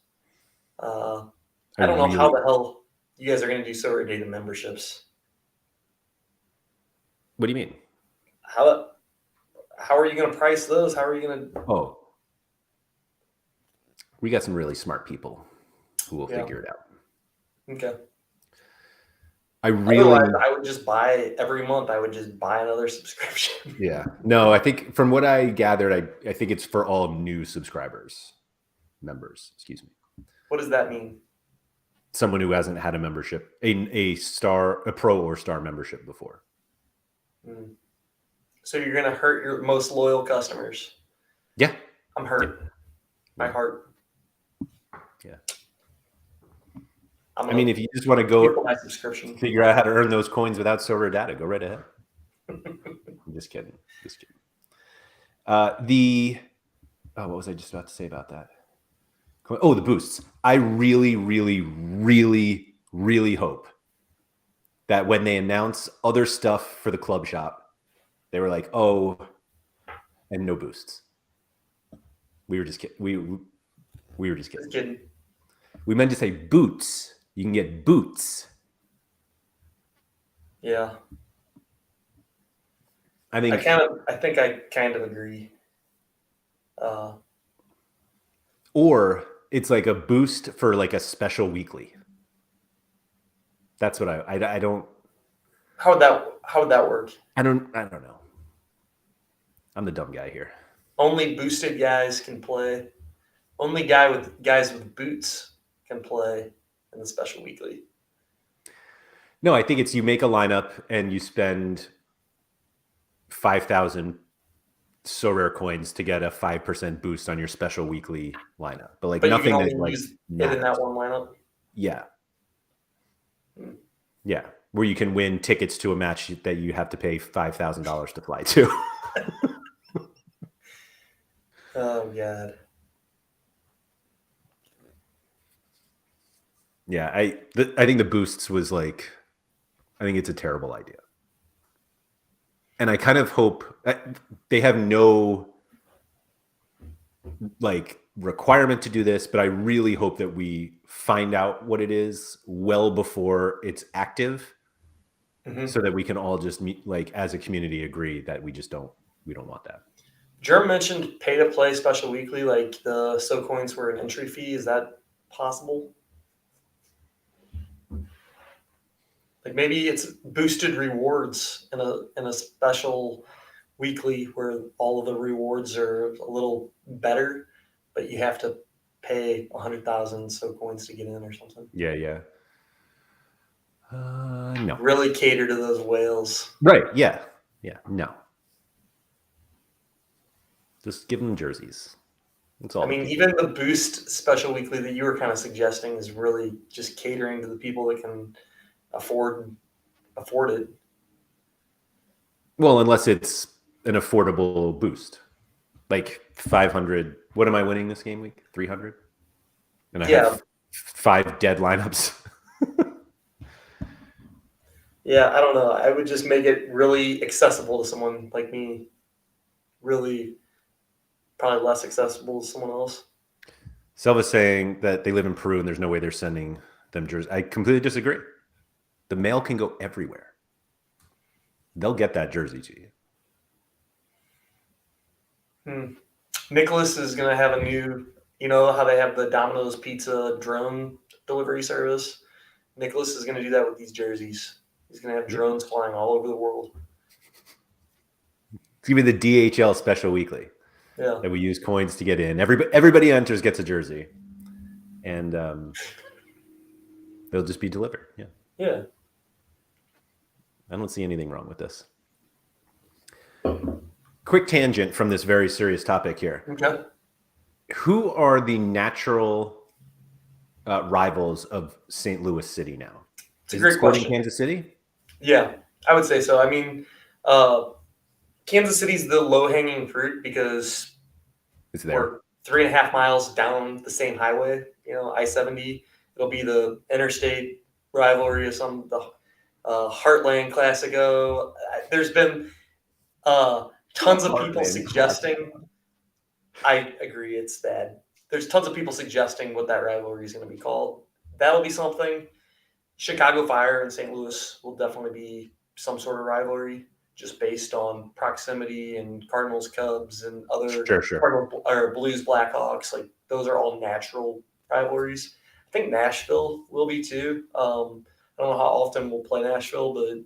I don't know how the hell you guys are going to do Sorare data memberships. What do you mean? How are you going to price those? How are you going to? Oh, we got some really smart people who will figure it out. Okay. Otherwise, I would just buy every month. I would just buy another subscription. Yeah. No, I think from what I gathered, I think it's for all new members. Excuse me. What does that mean? Someone who hasn't had a membership, a pro or star membership before. So you're going to hurt your most loyal customers. Yeah. I'm hurt. Yeah. My heart. Yeah. I mean, if you just want to go my subscription, figure out how to earn those coins without Sorare data, go right ahead. I'm just kidding. What was I just about to say about that? Oh, the boosts. I really, really, really, really hope that when they announce other stuff for the club shop, they were like, oh, and no boosts. We were just kidding. We were just kidding. Just kidding. We meant to say boots. You can get boots. Yeah. I think I kind of agree. Or it's like a boost for like a special weekly. That's what I don't. How would that work? I don't know. I'm the dumb guy here. Only boosted guys can play. Only guys with boots can play in the special weekly. No, I think it's you make a lineup and you spend 5,000 Sorare coins to get a 5% boost on your special weekly lineup. But nothing you can only use it in that one lineup. Yeah. Yeah. Where you can win tickets to a match that you have to pay $5,000 to fly to. Oh God. Yeah, I think the boosts was like, I think it's a terrible idea. And I kind of hope they have no like requirement to do this, but I really hope that we find out what it is well before it's active, so that we can all just meet, like as a community, agree that we don't want that. Jerm mentioned pay to play special weekly, like the So coins were an entry fee. Is that possible? Like maybe it's boosted rewards in a special weekly where all of the rewards are a little better, but you have to pay 100,000 So coins to get in or something. Yeah. No. Really cater to those whales. Right. Yeah. No. Just give them jerseys. That's all. I mean, even the boost special weekly that you were kind of suggesting is really just catering to the people that can afford it. Well, unless it's an affordable boost, like 500. What am I winning this game week? 300, and I have 5 dead lineups. Yeah, I don't know. I would just make it really accessible to someone like me. Really, probably less accessible to someone else. Selva's saying that they live in Peru and there's no way they're sending them jerseys. I completely disagree. The mail can go everywhere. They'll get that jersey to you. Nicholas is going to have a new, you know how they have the Domino's Pizza drone delivery service. Nicholas is going to do that with these jerseys. He's going to have drones flying all over the world. It's going to be the DHL special weekly. Yeah. That we use coins to get in. Everybody enters, gets a jersey. And they'll just be delivered. Yeah. Yeah. I don't see anything wrong with this. Quick tangent from this very serious topic here. Okay. Who are the natural rivals of St. Louis City now? It's a great question. Kansas City? Yeah, I would say so. I mean, Kansas City's the low-hanging fruit because it's there. We're 3.5 miles down the same highway, I-70. It'll be the interstate rivalry of the Heartland Classico. There's been tons of people suggesting. I agree, it's bad. There's tons of people suggesting what that rivalry is going to be called. That'll be something. Chicago Fire and St. Louis will definitely be some sort of rivalry, just based on proximity and Cardinals Cubs and other Cardinal, or Blues Blackhawks. Like those are all natural rivalries. I think Nashville will be too. I don't know how often we'll play Nashville, but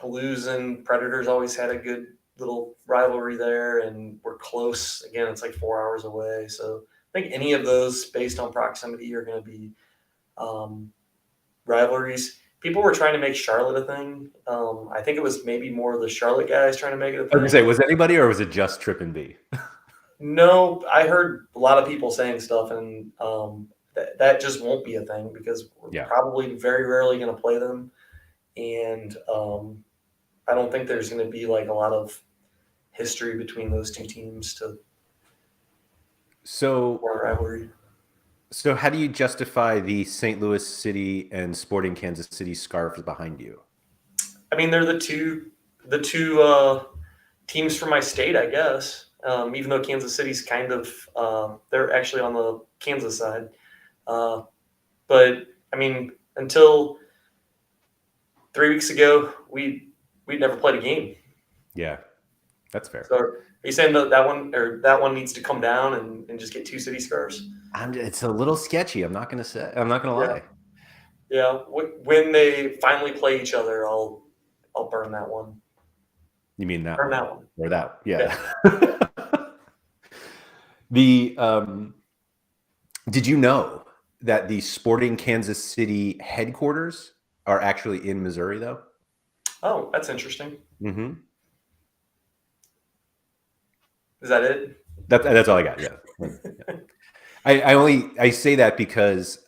Blues and Predators always had a good little rivalry there, and we're close. Again, it's like 4 hours away. So I think any of those based on proximity are going to be rivalries. People were trying to make Charlotte a thing. I think it was maybe more the Charlotte guys trying to make it a thing. I was going to say, was anybody, or was it just Trip and B? No, I heard a lot of people saying stuff, and that just won't be a thing because we're probably very rarely going to play them. And I don't think there's going to be like a lot of history between those two teams to form a rivalry. So how do you justify the St. Louis City and Sporting Kansas City scarves behind you? I mean, they're the two teams from my state, I guess. Even though Kansas City's kind of they're actually on the Kansas side. But I mean, until 3 weeks ago, we'd never played a game. Yeah, that's fair. So are you saying that one needs to come down and just get two city scarves? It's a little sketchy. I'm not going to lie. Yeah. When they finally play each other, I'll burn that one. You mean that burn one? That one? Or that? Yeah. Did you know that the Sporting Kansas City headquarters are actually in Missouri, though? Oh, that's interesting. Mm-hmm. Is that it? That's all I got. Yeah. I say that because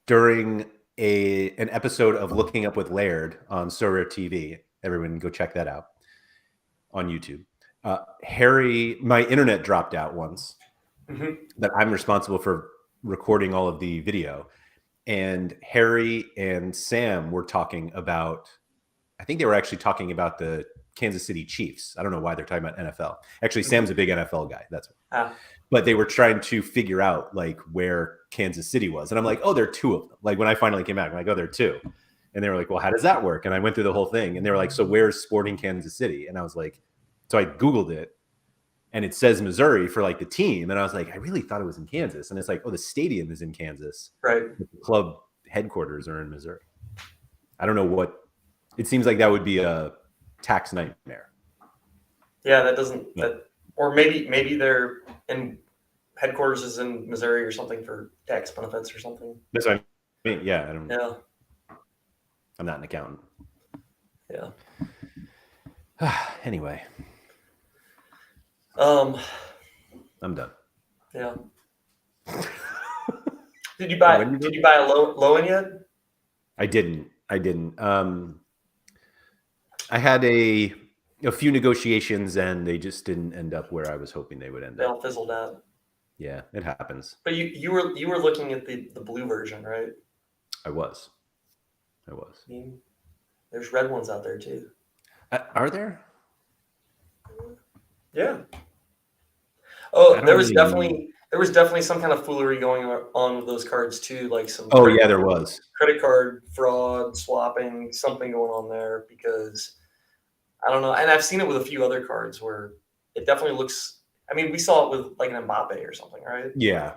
during an episode of Looking Up with Laird on Sorare TV, everyone go check that out on YouTube. Harry, my internet dropped out once. Mm-hmm. That I'm responsible for recording all of the video, and Harry and Sam were talking about. I think they were actually talking about the Kansas City Chiefs. I don't know why they're talking about NFL. Actually, Sam's a big NFL guy. That's what. But they were trying to figure out like where Kansas City was. And I'm like, oh, there are two of them. Like when I finally came out, I'm like, oh, there are two. And they were like, well, how does that work? And I went through the whole thing. And they were like, so where's Sporting Kansas City? And I was like, so I Googled it and it says Missouri for like the team. And I was like, I really thought it was in Kansas. And it's like, oh, the stadium is in Kansas. Right. The club headquarters are in Missouri. I don't know what, it seems like that would be a tax nightmare. Yeah, that doesn't, or maybe their headquarters is in Missouri or something for tax benefits or something. That's what I mean. Yeah, I don't. Yeah. I'm not an accountant. Yeah. Anyway. I'm done. Yeah. Did you buy a low one yet? I didn't. I had a few negotiations and they just didn't end up where I was hoping they would end up. They all fizzled out. Yeah, it happens. But you were looking at the blue version, right? I was. I mean, there's red ones out there too. Are there? Yeah. Oh, there was definitely some kind of foolery going on with those cards too, like some. Oh yeah, there was credit card fraud, swapping, something going on there because I don't know. And I've seen it with a few other cards where it definitely looks. I mean, we saw it with like an Mbappe or something, right? Yeah.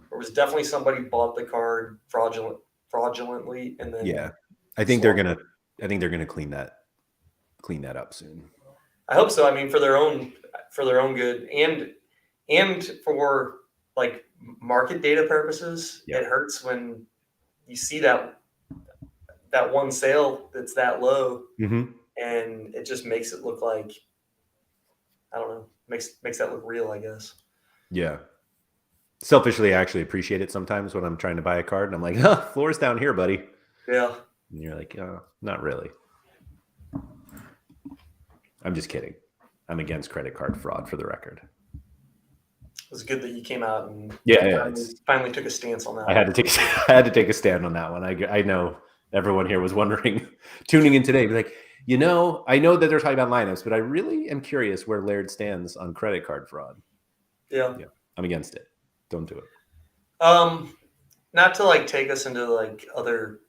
There was definitely somebody bought the card fraudulently and then Yeah, I think they're gonna clean that up soon. I hope so. I mean, for their own good and for like market data purposes, Yeah. it hurts when you see that one sale that's that low, Mm-hmm. and it just makes it look like, I don't know, makes that look real, I guess. Yeah. Selfishly, I actually appreciate it sometimes when I'm trying to buy a card and I'm like, huh, floor's down here, buddy. Yeah. And you're like, not really. I'm just kidding. I'm against credit card fraud, for the record. It was good that you came out and finally took a stance on that. I had to take a stand on that one. I know everyone here was wondering, tuning in today, be like, I know that they're talking about lineups, but I really am curious where Laird stands on credit card fraud. Yeah. I'm against it. Don't do it. Not to like take us into like other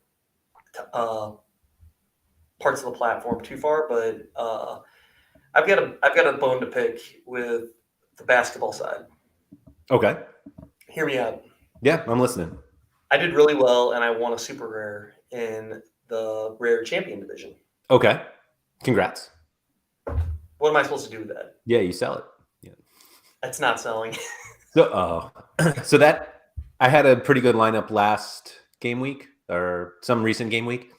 parts of the platform too far, but I've got a bone to pick with the basketball side. Okay. Hear me out. Yeah, I'm listening. I did really well, and I won a super rare in the rare champion division. Okay. Congrats. What am I supposed to do with that? Yeah, you sell it. Yeah. That's not selling. So that I had a pretty good lineup last game week or some recent game week.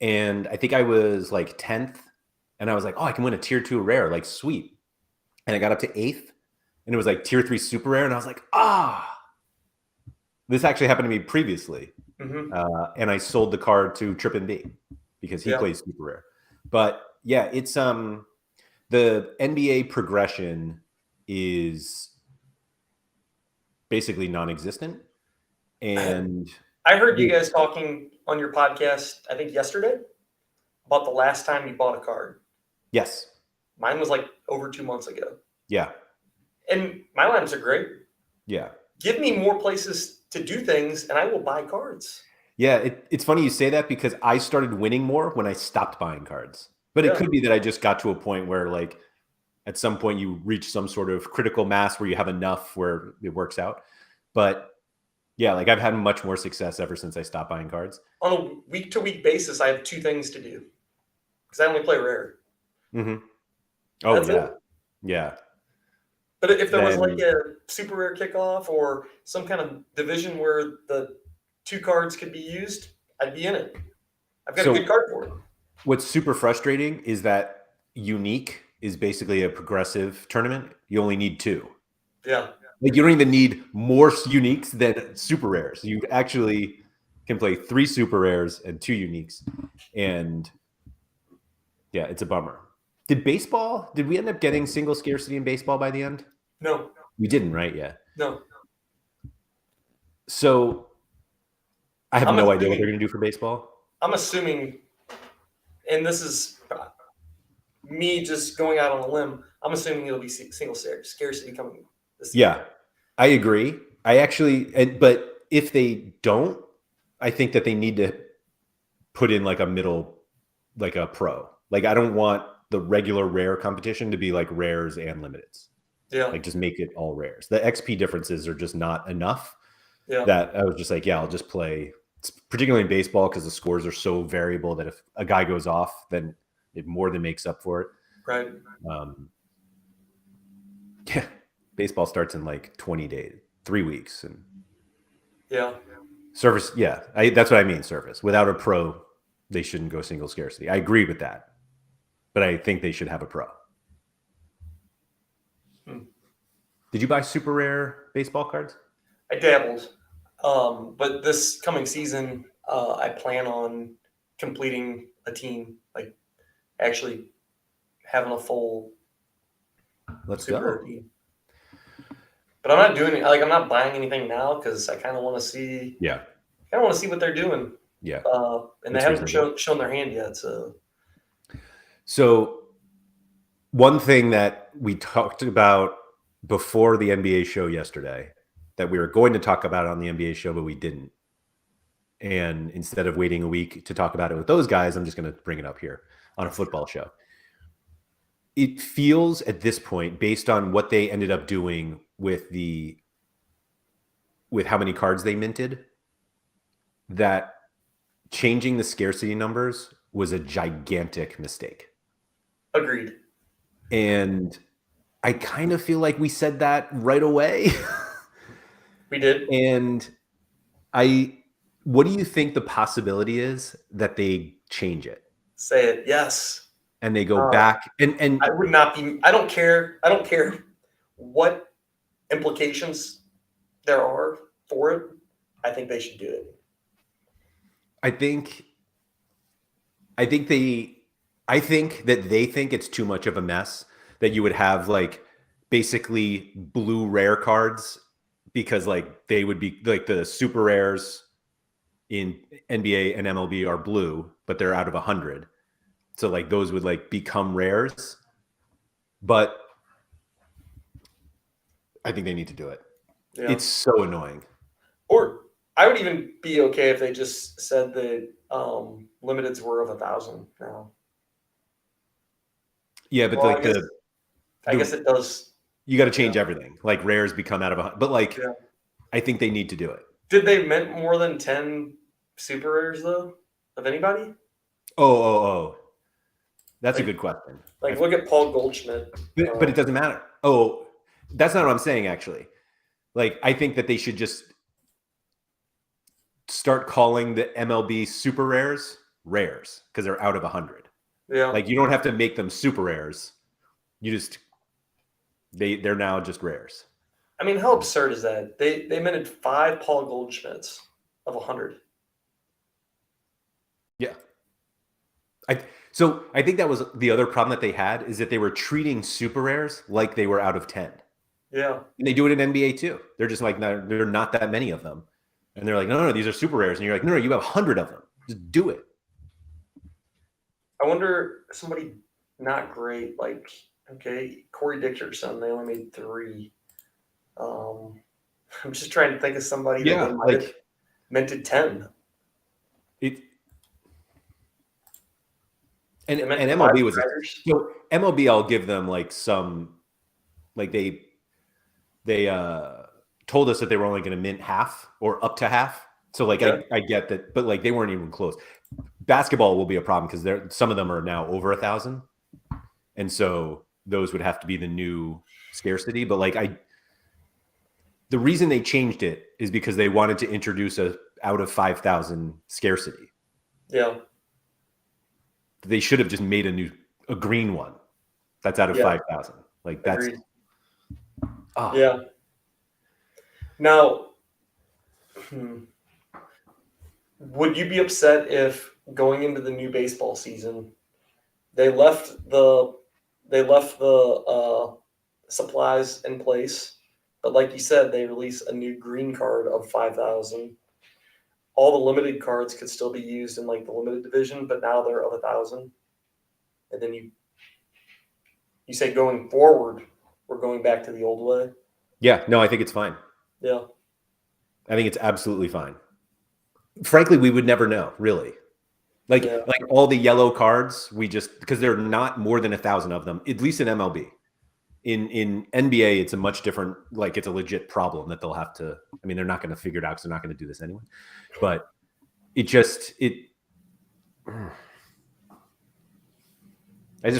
And I think I was like 10th. And I was like, oh, I can win a tier 2 rare, like sweet. And I got up to 8th. And it was like tier 3 super rare. And I was like, this actually happened to me previously. Mm-hmm. And I sold the card to Trip and D because he plays super rare. But yeah, it's the NBA progression is basically non-existent. And I heard you guys talking on your podcast, I think yesterday, about the last time you bought a card. Yes. Mine was like over 2 months ago. Yeah. And my lineups are great. Yeah. Give me more places to do things and I will buy cards. Yeah, it's funny you say that because I started winning more when I stopped buying cards. But it could be that I just got to a point where like at some point you reach some sort of critical mass where you have enough where it works out. But yeah, like I've had much more success ever since I stopped buying cards. On a week-to-week basis, I have 2 things to do because I only play rare. Mm-hmm. Oh, That's yeah. it. Yeah. But if there was like a super rare kickoff or some kind of division where the 2 cards could be used, I'd be in it. I've got a good card for it. What's super frustrating is that unique is basically a progressive tournament. You only need 2. Yeah. Like you don't even need more uniques than super rares. You actually can play 3 super rares and 2 uniques. And yeah, it's a bummer. Did we end up getting single scarcity in baseball by the end? No. We didn't, right? Yeah. No. So I have no idea what they're going to do for baseball. I'm assuming, and this is me just going out on a limb, I'm assuming it'll be single scarcity coming this season. Yeah, I agree. But if they don't, I think that they need to put in like a middle, like a pro. Like I don't want the regular rare competition to be like rares and limiteds. Yeah. Like just make it all rares. The XP differences are just not enough. Yeah. That I was just like, yeah, I'll just play, particularly in baseball because the scores are so variable that if a guy goes off, then it more than makes up for it. Right. Yeah. Baseball starts in like 20 days, 3 weeks. And yeah. Service. Yeah. That's what I mean. Service. Without a pro, they shouldn't go single scarcity. I agree with that. But I think they should have a pro. Did you buy super rare baseball cards? I dabbled. But this coming season, I plan on completing a team, like actually having a full super rare team. But I'm not doing it. Like I'm not buying anything now because I kind of want to see. Yeah. I kind of want to see what they're doing. Yeah. And they haven't shown their hand yet. So one thing that we talked about before the NBA show yesterday that we were going to talk about on the NBA show, but we didn't. And instead of waiting a week to talk about it with those guys, I'm just going to bring it up here on a football show. It feels at this point, based on what they ended up doing with the with how many cards they minted, that changing the scarcity numbers was a gigantic mistake. Agreed. And I kind of feel like we said that right away. We did. And what do you think the possibility is that they change it? Say it. Yes. And they go back and I would not be. I don't care. I don't care what implications there are for it. I think they should do it. I think that they think it's too much of a mess that you would have like basically blue rare cards, because like they would be like the super rares in NBA and MLB are blue, but they're out of 100. So like those would like become rares. But I think they need to do it. Yeah. It's so annoying. Or I would even be okay if they just said that limiteds were of 1,000 now. Yeah, but well, like I guess it does. You got to change everything. Like rares become out of 100, but like I think they need to do it. Did they mint more than 10 super rares though? Of anybody? Oh. That's like, a good question. Like look at Paul Goldschmidt. But it doesn't matter. Oh, that's not what I'm saying actually. Like I think that they should just start calling the MLB super rares because they're out of 100. Yeah. Like you don't have to make them super rares. You just they're now just rares. I mean, how absurd is that? They minted 5 Paul Goldschmidts of 100. Yeah. So I think that was the other problem that they had, is that they were treating super rares like they were out of 10. Yeah. And they do it in NBA too. They're just like, there are not that many of them. And they're like, no, these are super rares. And you're like, no, you have 100 of them. Just do it. I wonder, somebody not great, like, okay, Corey Dickerson, they only made 3. I'm just trying to think of somebody that they might have minted 10. And MLB was MLB. I'll give them like some, like they told us that they were only going to mint half or up to half. So like I get that, but like they weren't even close. Basketball will be a problem because some of them are now over 1,000, and so those would have to be the new scarcity. But like the reason they changed it is because they wanted to introduce a out of 5,000 scarcity. Yeah. They should have just made a green one that's out of 5,000. Like that's yeah. Now, would you be upset if going into the new baseball season they left the supplies in place, but like you said, they release a new green card of 5,000? All the limited cards could still be used in like the limited division, but now they're of 1,000. And then you say going forward, we're going back to the old way. Yeah, no, I think it's fine. Yeah. I think it's absolutely fine. Frankly, we would never know, really. Like all the yellow cards, because there are not more than 1,000 of them, at least in MLB. In NBA, it's a much different, like it's a legit problem that they'll have to, I mean, they're not going to figure it out because they're not going to do this anyway. But I just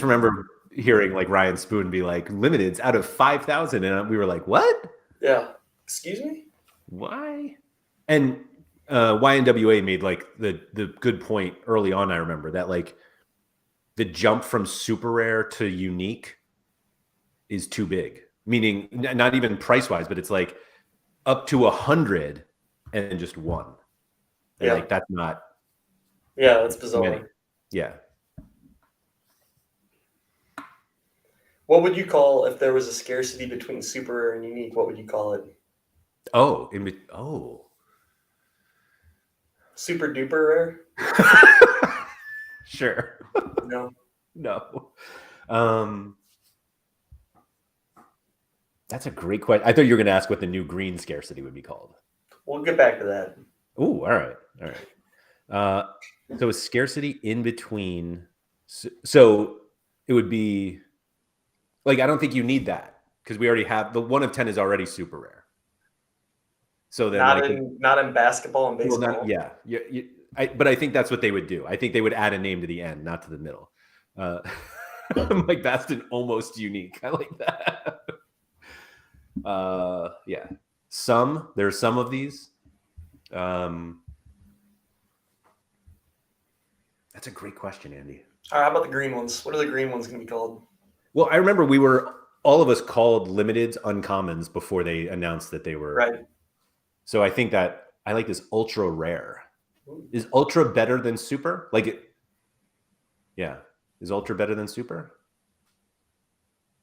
remember hearing like Ryan Spoon be like, limiteds out of 5,000. And we were like, what? Yeah. Excuse me? Why? And YNWA made like the good point early on. I remember that like the jump from super rare to unique is too big, meaning not even price wise, but it's like up to 100 and just 1. And like that's not. Yeah, that's bizarre. Many. Yeah. What would you call, if there was a scarcity between super rare and unique, what would you call it? Super duper rare? Sure. No. That's a great question. I thought you were going to ask what the new green scarcity would be called. We'll get back to that. Oh, all right. So a scarcity in between. So it would be like, I don't think you need that because we already have the 1 of 10 is already super rare. So then, not in basketball and baseball. But I think that's what they would do. I think they would add a name to the end, not to the middle. Mike Baston, almost unique. I like that. Yeah. There's some of these. That's a great question, Andy. All right, how about the green ones? What are the green ones going to be called? Well, I remember all of us called limiteds uncommons before they announced that they were. Right. So I think that I like this ultra rare. Is ultra better than super? Yeah. Is ultra better than super?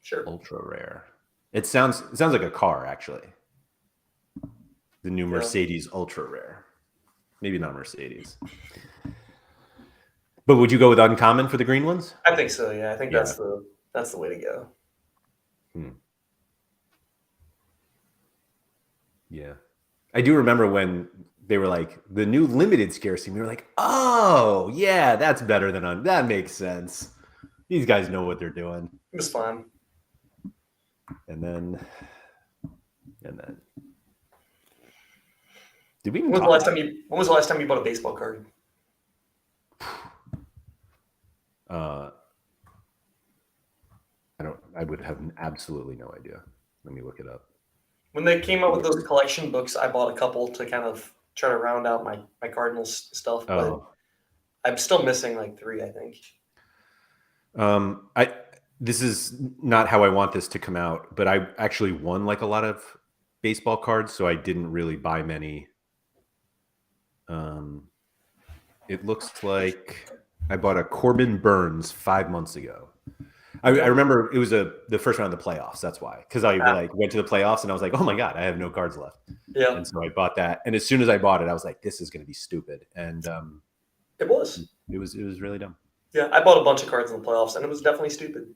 Sure. Ultra rare. It sounds like a car, actually. The new Mercedes ultra rare. Maybe not Mercedes. But would you go with uncommon for the green ones? I think so. Yeah, I think that's the way to go. Yeah, I do remember when they were like the new limited scarcity. We were like, oh yeah, that's better than that makes sense. These guys know what they're doing. It was fun. And then, did we even? When was the last time you bought a baseball card? I would have absolutely no idea. Let me look it up. When they came out with those collection books, I bought a couple to kind of try to round out my Cardinals stuff. But I'm still missing like 3, I think. This is not how I want this to come out, but I actually won like a lot of baseball cards, so I didn't really buy many. It looks like I bought a Corbin Burns 5 months ago. I remember it was the first round of the playoffs. That's why, because I went to the playoffs and I was like, oh my god, I have no cards left. Yeah, and so I bought that. And as soon as I bought it, I was like, this is going to be stupid. And it was really dumb. Yeah, I bought a bunch of cards in the playoffs, and it was definitely stupid.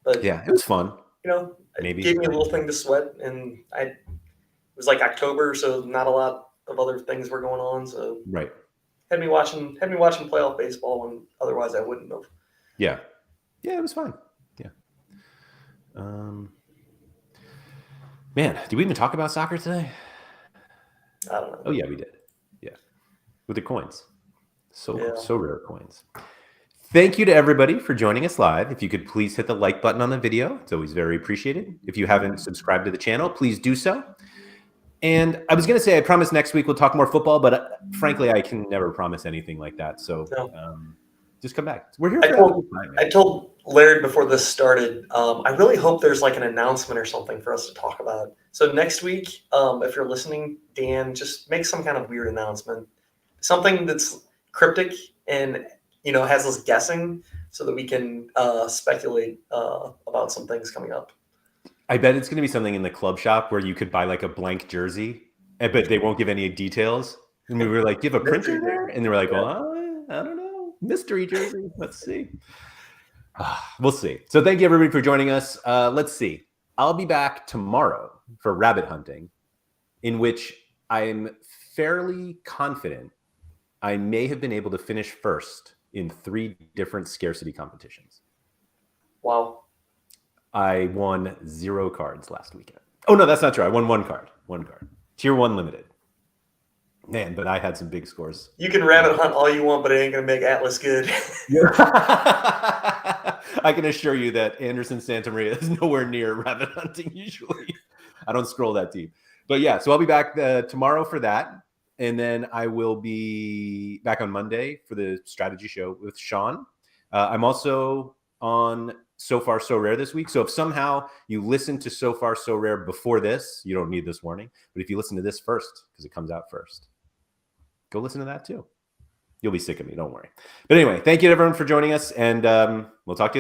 But yeah, it was fun. It gave me a little thing to sweat, and it was like October, so not a lot of other things were going on. So had me watching playoff baseball when otherwise I wouldn't have. Yeah, it was fun. Yeah. Man, did we even talk about soccer today? I don't know. Oh yeah, we did. Yeah, with the coins. So rare coins. Thank you to everybody for joining us live. If you could please hit the like button on the video. It's always very appreciated. If you haven't subscribed to the channel, please do so. And I was going to say, I promise next week we'll talk more football, but frankly, I can never promise anything like that. So just come back. We're here for I told Laird before this started, I really hope there's like an announcement or something for us to talk about. So next week, if you're listening, Dan, just make some kind of weird announcement. Something that's cryptic and has us guessing so that we can speculate about some things coming up. I bet it's going to be something in the club shop where you could buy like a blank jersey, but they won't give any details. And we were like, do you have a printer there? And they were like, well, I don't know. Mystery jersey. Let's see. We'll see. So thank you everybody for joining us. Let's see. I'll be back tomorrow for rabbit hunting, in which I'm fairly confident I may have been able to finish first in 3 different scarcity competitions. Wow. I won 0 cards last weekend. Oh, no, that's not true. I won 1 card. 1 card. Tier 1 limited. Man, but I had some big scores. You can rabbit hunt all you want, but it ain't going to make Atlas good. I can assure you that Anderson Santamaria is nowhere near rabbit hunting usually. I don't scroll that deep. But yeah, so I'll be back tomorrow for that. And then I will be back on Monday for the strategy show with Sean. I'm also on So Far So Rare this week. So if somehow you listen to So Far So Rare before this, you don't need this warning. But if you listen to this first, because it comes out first, go listen to that too. You'll be sick of me. Don't worry. But anyway, thank you to everyone for joining us. And we'll talk to you later.